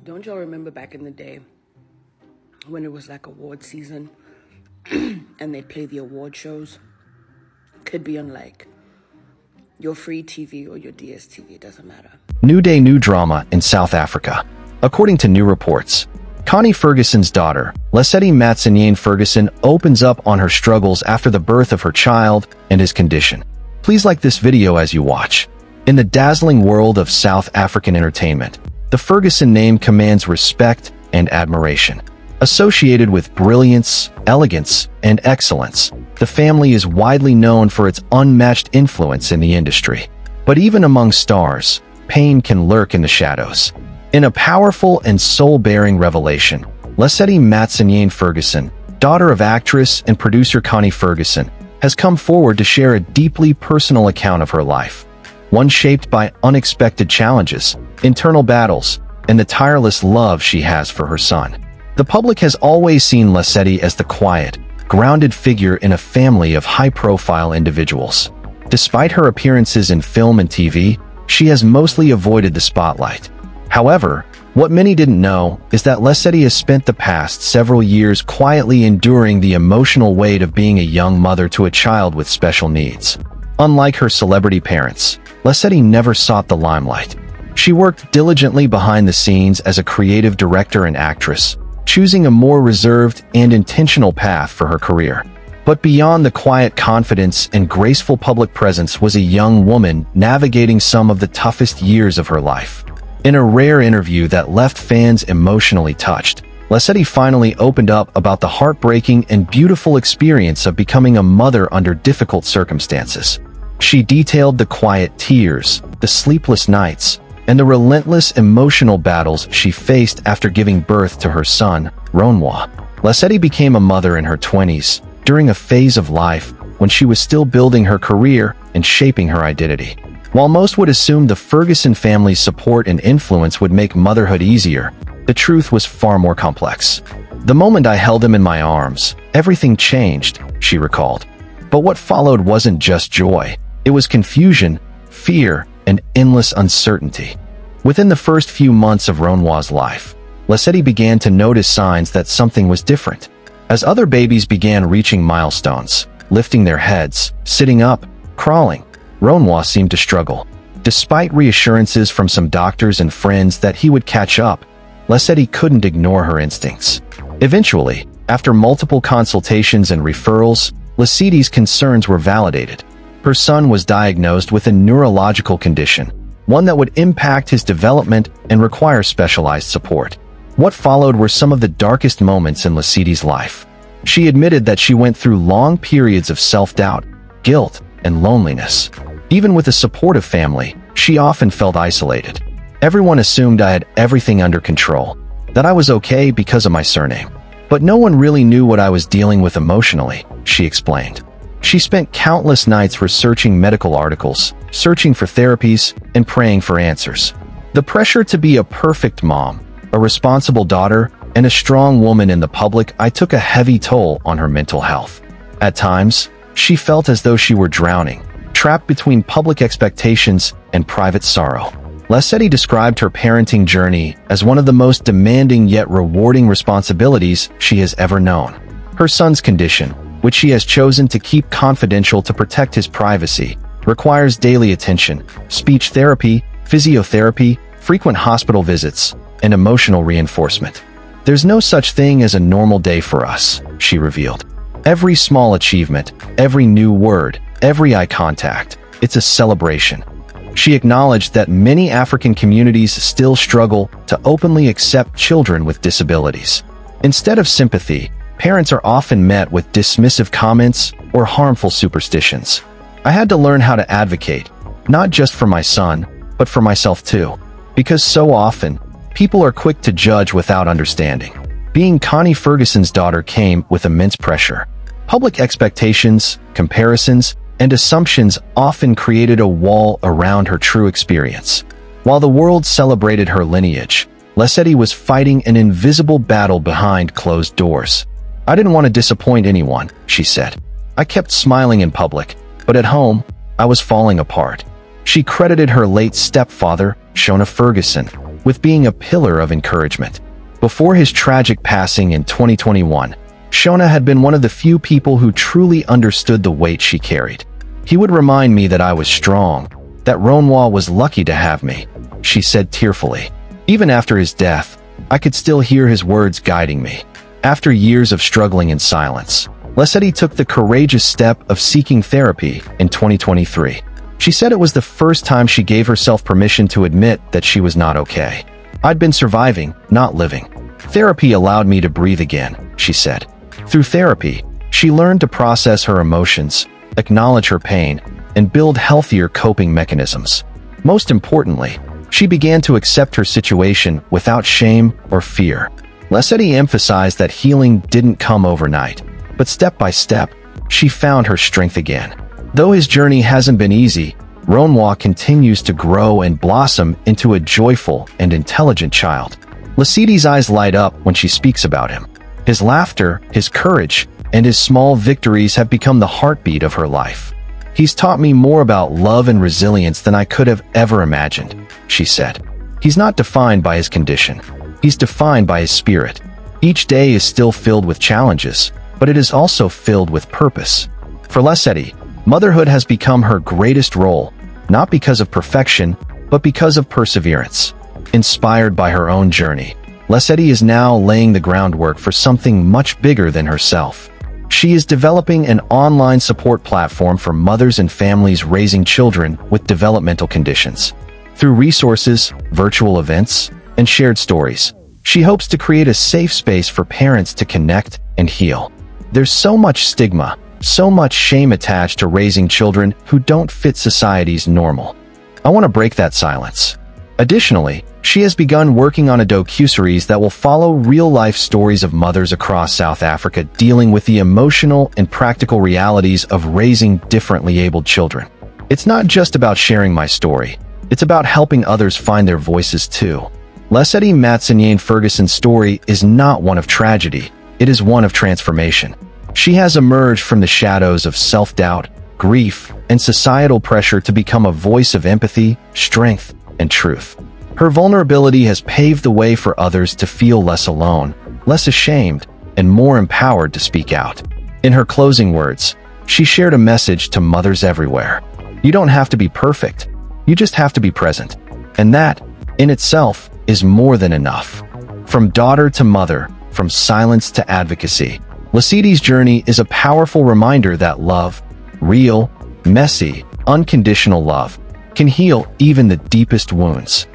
Don't y'all remember back in the day when it was like award season and they'd play the award shows? Could be on like your free TV or your DSTV, it doesn't matter. New day, new drama in South Africa. According to new reports, Connie Ferguson's daughter, Lesedi Matsunyane Ferguson, opens up on her struggles after the birth of her child and his condition. Please like this video as you watch. In the dazzling world of South African entertainment, the Ferguson name commands respect and admiration. Associated with brilliance, elegance, and excellence, the family is widely known for its unmatched influence in the industry. But even among stars, pain can lurk in the shadows. In a powerful and soul-bearing revelation, Lesedi Matsunyane Ferguson, daughter of actress and producer Connie Ferguson, has come forward to share a deeply personal account of her life. One shaped by unexpected challenges, internal battles, and the tireless love she has for her son. The public has always seen Lesedi as the quiet, grounded figure in a family of high-profile individuals. Despite her appearances in film and TV, she has mostly avoided the spotlight. However, what many didn't know is that Lesedi has spent the past several years quietly enduring the emotional weight of being a young mother to a child with special needs. Unlike her celebrity parents, Lesedi never sought the limelight. She worked diligently behind the scenes as a creative director and actress, choosing a more reserved and intentional path for her career. But beyond the quiet confidence and graceful public presence was a young woman navigating some of the toughest years of her life. In a rare interview that left fans emotionally touched, Lesedi finally opened up about the heartbreaking and beautiful experience of becoming a mother under difficult circumstances. She detailed the quiet tears, the sleepless nights, and the relentless emotional battles she faced after giving birth to her son, Ronwa. Lesedi became a mother in her 20s, during a phase of life when she was still building her career and shaping her identity. While most would assume the Ferguson family's support and influence would make motherhood easier, the truth was far more complex. "The moment I held him in my arms, everything changed," she recalled. But what followed wasn't just joy. It was confusion, fear, and endless uncertainty. Within the first few months of Ronwa's life, Lesedi began to notice signs that something was different. As other babies began reaching milestones, lifting their heads, sitting up, crawling, Ronwa seemed to struggle. Despite reassurances from some doctors and friends that he would catch up, Lesedi couldn't ignore her instincts. Eventually, after multiple consultations and referrals, Lesedi's concerns were validated. Her son was diagnosed with a neurological condition, one that would impact his development and require specialized support. What followed were some of the darkest moments in Lesedi's life. She admitted that she went through long periods of self-doubt, guilt, and loneliness. Even with a supportive family, she often felt isolated. "Everyone assumed I had everything under control, that I was okay because of my surname. But no one really knew what I was dealing with emotionally," she explained. She spent countless nights researching medical articles, searching for therapies, and praying for answers. The pressure to be a perfect mom, a responsible daughter, and a strong woman in the public eye took a heavy toll on her mental health. At times, she felt as though she were drowning, trapped between public expectations and private sorrow. Lesedi described her parenting journey as one of the most demanding yet rewarding responsibilities she has ever known. Her son's condition, which she has chosen to keep confidential to protect his privacy, requires daily attention, speech therapy, physiotherapy, frequent hospital visits, and emotional reinforcement. "There's no such thing as a normal day for us," she revealed. "Every small achievement, every new word, every eye contact, it's a celebration." She acknowledged that many African communities still struggle to openly accept children with disabilities. Instead of sympathy, parents are often met with dismissive comments or harmful superstitions. "I had to learn how to advocate, not just for my son, but for myself too. Because so often, people are quick to judge without understanding." Being Connie Ferguson's daughter came with immense pressure. Public expectations, comparisons, and assumptions often created a wall around her true experience. While the world celebrated her lineage, Lesedi was fighting an invisible battle behind closed doors. "I didn't want to disappoint anyone," she said. "I kept smiling in public, but at home, I was falling apart." She credited her late stepfather, Shona Ferguson, with being a pillar of encouragement. Before his tragic passing in 2021, Shona had been one of the few people who truly understood the weight she carried. He would remind me that I was strong, that Ronwa was lucky to have me, she said tearfully. Even after his death, I could still hear his words guiding me. After years of struggling in silence, Lesedi took the courageous step of seeking therapy in 2023. She said it was the first time she gave herself permission to admit that she was not okay. I'd been surviving, not living. Therapy allowed me to breathe again, she said. Through therapy, she learned to process her emotions, acknowledge her pain, and build healthier coping mechanisms. Most importantly, she began to accept her situation without shame or fear. Lesedi emphasized that healing didn't come overnight, but step by step, she found her strength again. Though his journey hasn't been easy, Ronwa continues to grow and blossom into a joyful and intelligent child. Lesedi's eyes light up when she speaks about him. His laughter, his courage, and his small victories have become the heartbeat of her life. He's taught me more about love and resilience than I could have ever imagined, she said. He's not defined by his condition. He's defined by his spirit. Each day is still filled with challenges, but it is also filled with purpose. For Lesedi, motherhood has become her greatest role, not because of perfection, but because of perseverance. Inspired by her own journey, Lesedi is now laying the groundwork for something much bigger than herself. She is developing an online support platform for mothers and families raising children with developmental conditions. Through resources, virtual events, and shared stories, she hopes to create a safe space for parents to connect and heal. There's so much stigma, so much shame attached to raising children who don't fit society's normal. I want to break that silence. Additionally, she has begun working on a docuseries that will follow real-life stories of mothers across South Africa dealing with the emotional and practical realities of raising differently abled children. It's not just about sharing my story. It's about helping others find their voices too. Lesedi Matsunyane Ferguson's story is not one of tragedy. It is one of transformation. She has emerged from the shadows of self-doubt, grief, and societal pressure to become a voice of empathy, strength, and truth. Her vulnerability has paved the way for others to feel less alone, less ashamed, and more empowered to speak out. In her closing words, she shared a message to mothers everywhere. You don't have to be perfect. You just have to be present. And that, in itself, is more than enough. From daughter to mother, from silence to advocacy, Lesedi's journey is a powerful reminder that love, real, messy, unconditional love, can heal even the deepest wounds.